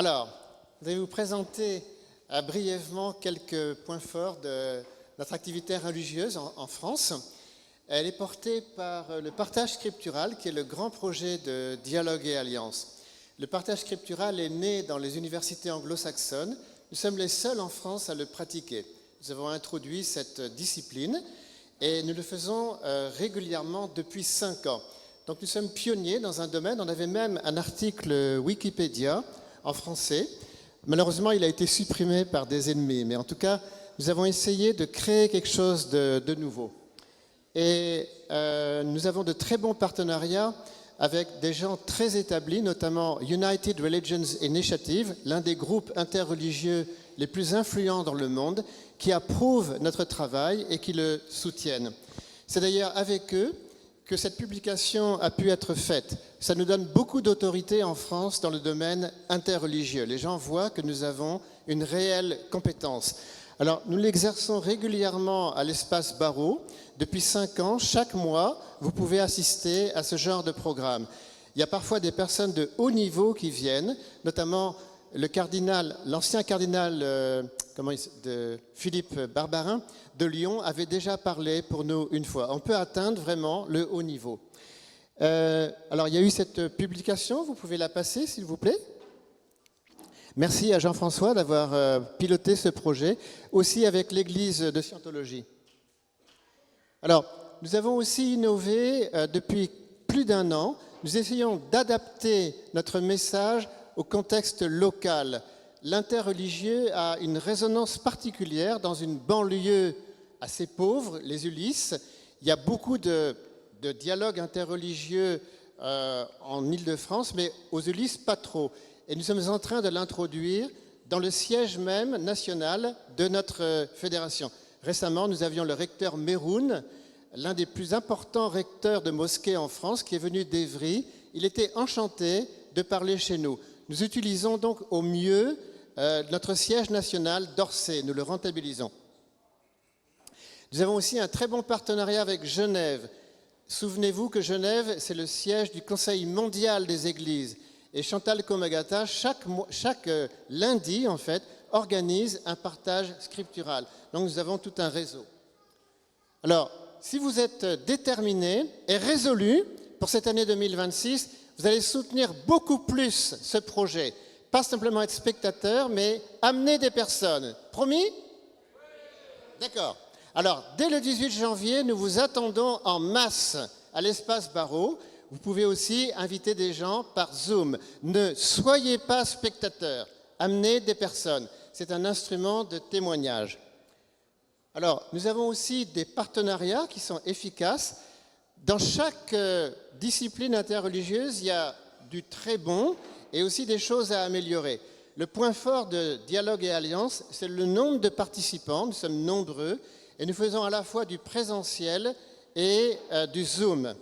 Alors, je vais vous présenter brièvement quelques points forts de notre activité religieuse en France. Elle est portée par le partage scriptural, qui est le grand projet de Dialogue et Alliance. Le partage scriptural est né dans les universités anglo-saxonnes. Nous sommes les seuls en France à le pratiquer. Nous avons introduit cette discipline et nous le faisons régulièrement depuis 5 ans. Donc nous sommes pionniers dans un domaine. On avait même un article Wikipédia en français. Malheureusement, il a été supprimé par des ennemis. Mais en tout cas, nous avons essayé de créer quelque chose de nouveau. Et nous avons de très bons partenariats avec des gens très établis, notamment United Religions Initiative, l'un des groupes interreligieux les plus influents dans le monde, qui approuvent notre travail et qui le soutiennent. C'est d'ailleurs avec eux que cette publication a pu être faite. Ça nous donne beaucoup d'autorité en France dans le domaine interreligieux. Les gens voient que nous avons une réelle compétence. Alors, nous l'exerçons régulièrement à l'espace Barreau. Depuis 5 ans, chaque mois, vous pouvez assister à ce genre de programme. Il y a parfois des personnes de haut niveau qui viennent, notamment l'ancien cardinal de Philippe Barbarin de Lyon avait déjà parlé pour nous une fois. On peut atteindre vraiment le haut niveau. Alors, il y a eu cette publication, vous pouvez la passer, s'il vous plaît. Merci à Jean-François d'avoir piloté ce projet, aussi avec l'Église de Scientologie. Alors, nous avons aussi innové depuis plus d'1 an. Nous essayons d'adapter notre message au contexte local. L'interreligieux a une résonance particulière dans une banlieue assez pauvre, les Ulysses. Il y a beaucoup de dialogues interreligieux en Île-de-France, mais aux Ulysses, pas trop. Et nous sommes en train de l'introduire dans le siège même national de notre fédération. Récemment, nous avions le recteur Meroun, l'un des plus importants recteurs de mosquées en France, qui est venu d'Évry. Il était enchanté de parler chez nous. Nous utilisons donc au mieux notre siège national d'Orsay. Nous le rentabilisons. Nous avons aussi un très bon partenariat avec Genève. Souvenez-vous que Genève, c'est le siège du Conseil mondial des églises. Et Chantal Komagata, chaque lundi, en fait, organise un partage scriptural. Donc, nous avons tout un réseau. Alors, si vous êtes déterminé et résolu pour cette année 2026, vous allez soutenir beaucoup plus ce projet. Pas simplement être spectateur, mais amener des personnes. Promis? D'accord. Alors, dès le 18 janvier, nous vous attendons en masse à l'espace Barreau. Vous pouvez aussi inviter des gens par Zoom. Ne soyez pas spectateurs, amenez des personnes. C'est un instrument de témoignage. Alors, nous avons aussi des partenariats qui sont efficaces. Dans chaque discipline interreligieuse, il y a du très bon et aussi des choses à améliorer. Le point fort de Dialogue et Alliance, c'est le nombre de participants. Nous sommes nombreux et nous faisons à la fois du présentiel et du Zoom.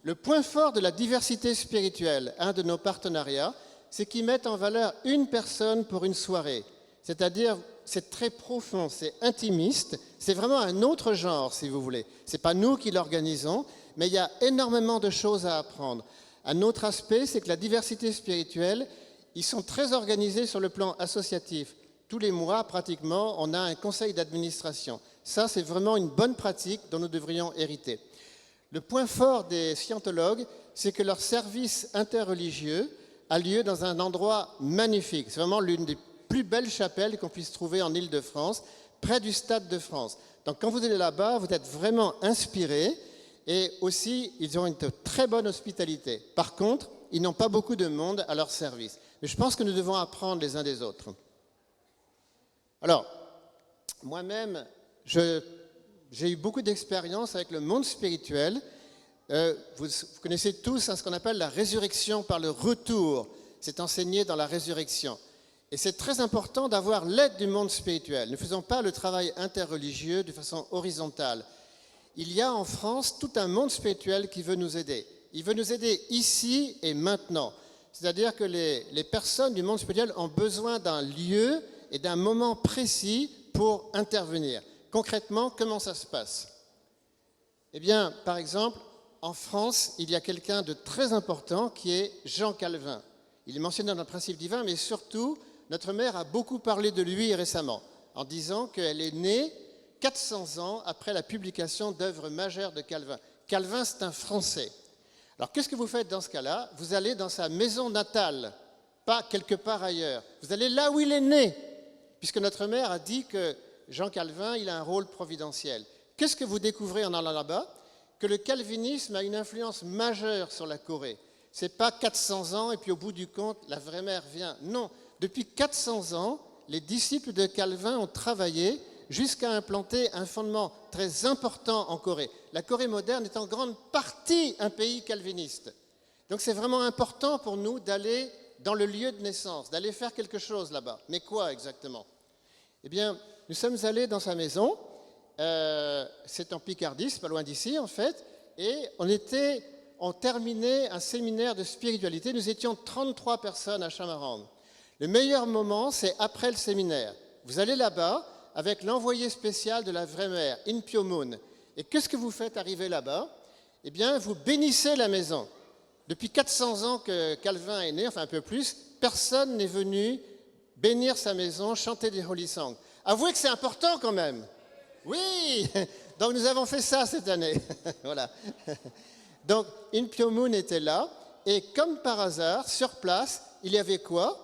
Le point fort de la diversité spirituelle, un de nos partenariats, c'est qu'ils mettent en valeur une personne pour une soirée. C'est-à-dire, c'est très profond, c'est intimiste, c'est vraiment un autre genre, si vous voulez. Ce n'est pas nous qui l'organisons, mais il y a énormément de choses à apprendre. Un autre aspect, c'est que la diversité spirituelle, ils sont très organisés sur le plan associatif. Tous les mois, pratiquement, on a un conseil d'administration. Ça, c'est vraiment une bonne pratique dont nous devrions hériter. Le point fort des scientologues, c'est que leur service interreligieux a lieu dans un endroit magnifique. C'est vraiment l'une des plus belles chapelles qu'on puisse trouver en Île-de-France, près du Stade de France. Donc quand vous allez là-bas, vous êtes vraiment inspirés et aussi, ils ont une très bonne hospitalité. Par contre, ils n'ont pas beaucoup de monde à leur service. Mais je pense que nous devons apprendre les uns des autres. Alors, moi-même, j'ai eu beaucoup d'expérience avec le monde spirituel. Vous connaissez tous ce qu'on appelle la résurrection par le retour. C'est enseigné dans la résurrection. Et c'est très important d'avoir l'aide du monde spirituel. Nous ne faisons pas le travail interreligieux de façon horizontale. Il y a en France tout un monde spirituel qui veut nous aider. Il veut nous aider ici et maintenant. C'est-à-dire que les personnes du monde spirituel ont besoin d'un lieu et d'un moment précis pour intervenir. Concrètement, comment ça se passe? Eh bien, par exemple, en France, il y a quelqu'un de très important qui est Jean Calvin. Il est mentionné dans le principe divin, mais surtout, notre mère a beaucoup parlé de lui récemment, en disant qu'elle est née 400 ans après la publication d'œuvres majeures de Calvin. Calvin, c'est un Français. Alors, qu'est-ce que vous faites dans ce cas-là? Vous allez dans sa maison natale, pas quelque part ailleurs. Vous allez là où il est né, puisque notre mère a dit que Jean Calvin, il a un rôle providentiel. Qu'est-ce que vous découvrez en allant là-bas? Que le calvinisme a une influence majeure sur la Corée. Ce n'est pas 400 ans et puis au bout du compte, la vraie mère vient. Non, depuis 400 ans, les disciples de Calvin ont travaillé jusqu'à implanter un fondement très important en Corée. La Corée moderne est en grande partie un pays calviniste. Donc c'est vraiment important pour nous d'aller dans le lieu de naissance, d'aller faire quelque chose là-bas. Mais quoi exactement? Eh bien, nous sommes allés dans sa maison, c'est en Picardie, c'est pas loin d'ici en fait, et on terminait un séminaire de spiritualité. Nous étions 33 personnes à Chamarande. Le meilleur moment, c'est après le séminaire. Vous allez là-bas avec l'envoyé spécial de la vraie mère, In Pyo Moon. Et qu'est-ce que vous faites arriver là-bas? Eh bien, vous bénissez la maison. Depuis 400 ans que Calvin est né, enfin un peu plus, personne n'est venu bénir sa maison, chanter des holy songs. Avouez que c'est important quand même. Oui, donc nous avons fait ça cette année. Voilà. Donc, In Pyo Moon était là, et comme par hasard, sur place, il y avait quoi?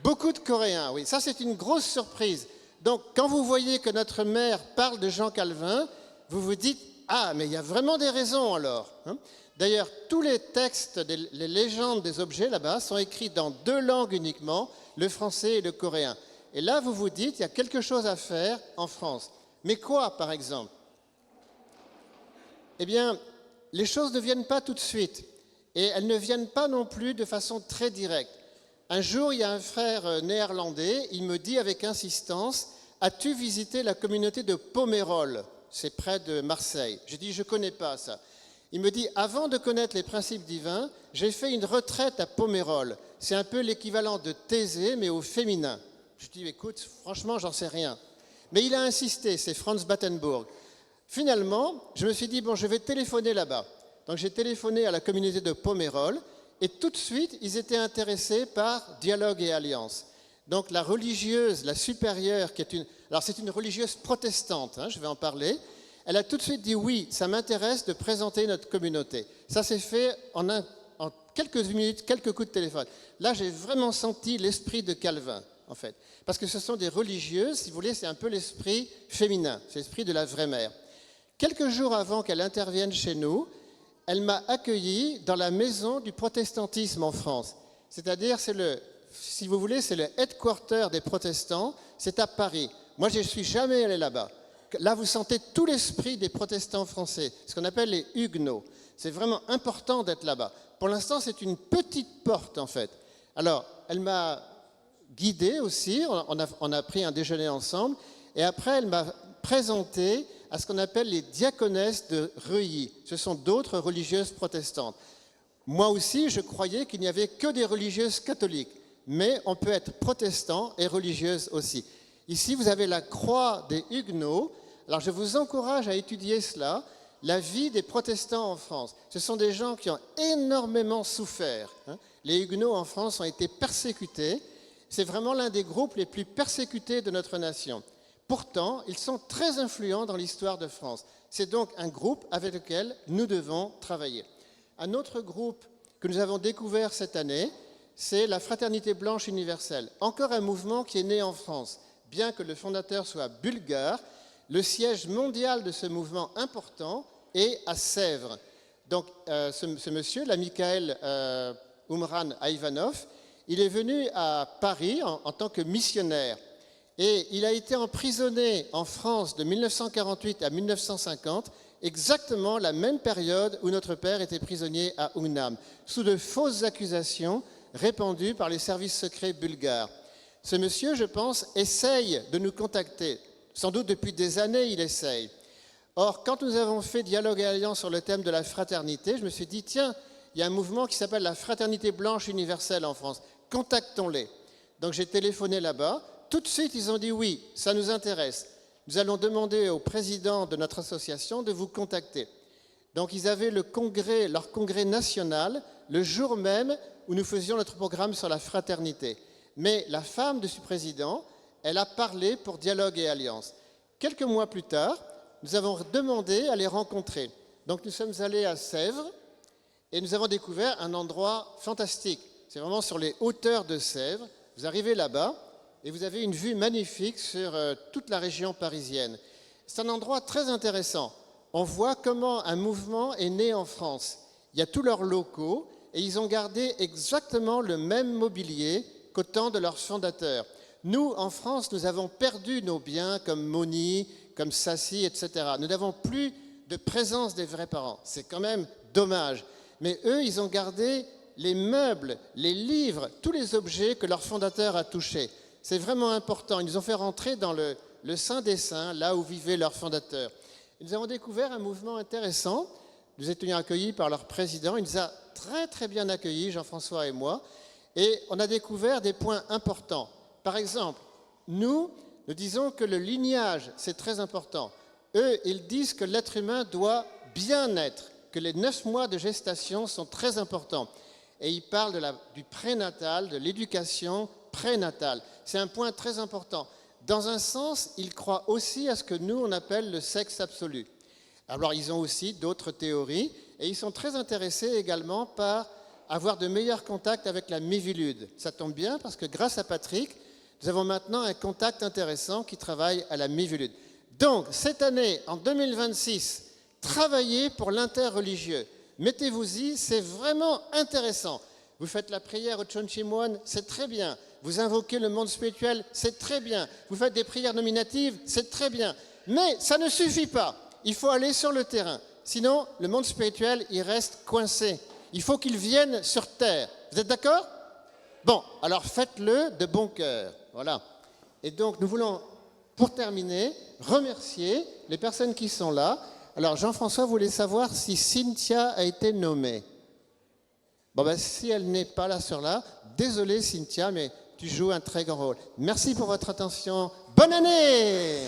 Beaucoup de Coréens, oui. Ça, c'est une grosse surprise. Donc, quand vous voyez que notre mère parle de Jean Calvin, vous vous dites, ah, mais il y a vraiment des raisons alors. D'ailleurs, tous les textes, les légendes des objets là-bas sont écrits dans 2 langues uniquement, le français et le coréen. Et là, vous vous dites, il y a quelque chose à faire en France. Mais quoi, par exemple? Eh bien, les choses ne viennent pas tout de suite. Et elles ne viennent pas non plus de façon très directe. Un jour, il y a un frère néerlandais, il me dit avec insistance, « As-tu visité la communauté de Pomerol ?» C'est près de Marseille. Je dis, je ne connais pas ça. Il me dit, avant de connaître les principes divins, j'ai fait une retraite à Pomerol. C'est un peu l'équivalent de Thésée, mais au féminin. Je dis, écoute, franchement, j'en sais rien. Mais il a insisté, c'est Franz Battenburg. Finalement, je me suis dit, bon, je vais téléphoner là-bas. Donc j'ai téléphoné à la communauté de Pomerol, et tout de suite, ils étaient intéressés par Dialogue et Alliance. Donc la religieuse, la supérieure, alors c'est une religieuse protestante, je vais en parler, elle a tout de suite dit oui, ça m'intéresse de présenter notre communauté. Ça s'est fait en quelques minutes, quelques coups de téléphone. Là, j'ai vraiment senti l'esprit de Calvin, en fait. Parce que ce sont des religieuses, si vous voulez, c'est un peu l'esprit féminin, c'est l'esprit de la vraie mère. Quelques jours avant qu'elle intervienne chez nous, elle m'a accueilli dans la maison du protestantisme en France. C'est-à-dire, si vous voulez, c'est le headquarter des protestants, c'est à Paris. Moi, je ne suis jamais allé là-bas. Là, vous sentez tout l'esprit des protestants français, ce qu'on appelle les huguenots. C'est vraiment important d'être là-bas. Pour l'instant, c'est une petite porte, en fait. Alors, elle m'a guidé aussi, on a pris un déjeuner ensemble, et après, elle m'a présenté à ce qu'on appelle les diaconesses de Reuilly. Ce sont d'autres religieuses protestantes. Moi aussi, je croyais qu'il n'y avait que des religieuses catholiques, mais on peut être protestant et religieuse aussi. Ici, vous avez la croix des Huguenots. Alors, je vous encourage à étudier cela, la vie des protestants en France. Ce sont des gens qui ont énormément souffert. Les Huguenots en France ont été persécutés. C'est vraiment l'un des groupes les plus persécutés de notre nation. Pourtant, ils sont très influents dans l'histoire de France. C'est donc un groupe avec lequel nous devons travailler. Un autre groupe que nous avons découvert cette année, c'est la Fraternité Blanche Universelle. Encore un mouvement qui est né en France. Bien que le fondateur soit bulgare, le siège mondial de ce mouvement important est à Sèvres. Donc, ce monsieur, la Michael Umran Ivanov, il est venu à Paris en tant que missionnaire. Et il a été emprisonné en France de 1948 à 1950, exactement la même période où notre père était prisonnier à Hunam, sous de fausses accusations répandues par les services secrets bulgares. Ce monsieur, je pense, essaye de nous contacter. Sans doute depuis des années, il essaye. Or, quand nous avons fait Dialogue et Alliance sur le thème de la fraternité, je me suis dit, tiens, il y a un mouvement qui s'appelle la Fraternité Blanche Universelle en France. Contactons-les. Donc j'ai téléphoné là-bas. Tout de suite, ils ont dit oui, ça nous intéresse. Nous allons demander au président de notre association de vous contacter. Donc ils avaient leur congrès national le jour même où nous faisions notre programme sur la fraternité. Mais la femme de ce président, elle a parlé pour Dialogue et Alliance. Quelques mois plus tard, nous avons demandé à les rencontrer. Donc nous sommes allés à Sèvres et nous avons découvert un endroit fantastique. C'est vraiment sur les hauteurs de Sèvres. Vous arrivez là-bas et vous avez une vue magnifique sur toute la région parisienne. C'est un endroit très intéressant. On voit comment un mouvement est né en France. Il y a tous leurs locaux et ils ont gardé exactement le même mobilier qu'au temps de leurs fondateurs. Nous, en France, nous avons perdu nos biens comme Moni, comme Sassy, etc. Nous n'avons plus de présence des vrais parents. C'est quand même dommage. Mais eux, ils ont gardé les meubles, les livres, tous les objets que leur fondateur a touchés. C'est vraiment important. Ils nous ont fait rentrer dans le Saint des Saints, là où vivait leur fondateur. Et nous avons découvert un mouvement intéressant. Nous étions accueillis par leur président. Il nous a très, très bien accueillis, Jean-François et moi. Et on a découvert des points importants. Par exemple, nous disons que le lignage, c'est très important. Eux, ils disent que l'être humain doit bien naître, que les 9 mois de gestation sont très importants. Et ils parlent du prénatal, de l'éducation prénatale. C'est un point très important. Dans un sens, ils croient aussi à ce que nous, on appelle le sexe absolu. Alors, ils ont aussi d'autres théories et ils sont très intéressés également par avoir de meilleurs contacts avec la Miviludes. Ça tombe bien parce que grâce à Patrick, nous avons maintenant un contact intéressant qui travaille à la Miviludes. Donc, cette année, en 2026, travaillez pour l'interreligieux. Mettez-vous-y, c'est vraiment intéressant. Vous faites la prière au Chonchimon, c'est très bien. Vous invoquez le monde spirituel, c'est très bien. Vous faites des prières nominatives, c'est très bien. Mais ça ne suffit pas. Il faut aller sur le terrain. Sinon, le monde spirituel, il reste coincé. Il faut qu'il vienne sur terre. Vous êtes d'accord? Bon, alors faites-le de bon cœur. Voilà. Et donc, nous voulons, pour terminer, remercier les personnes qui sont là. Alors, Jean-François voulait savoir si Cynthia a été nommée. Bon, ben, si elle n'est pas là sur là, désolé Cynthia, mais tu joues un très grand rôle. Merci pour votre attention. Bonne année!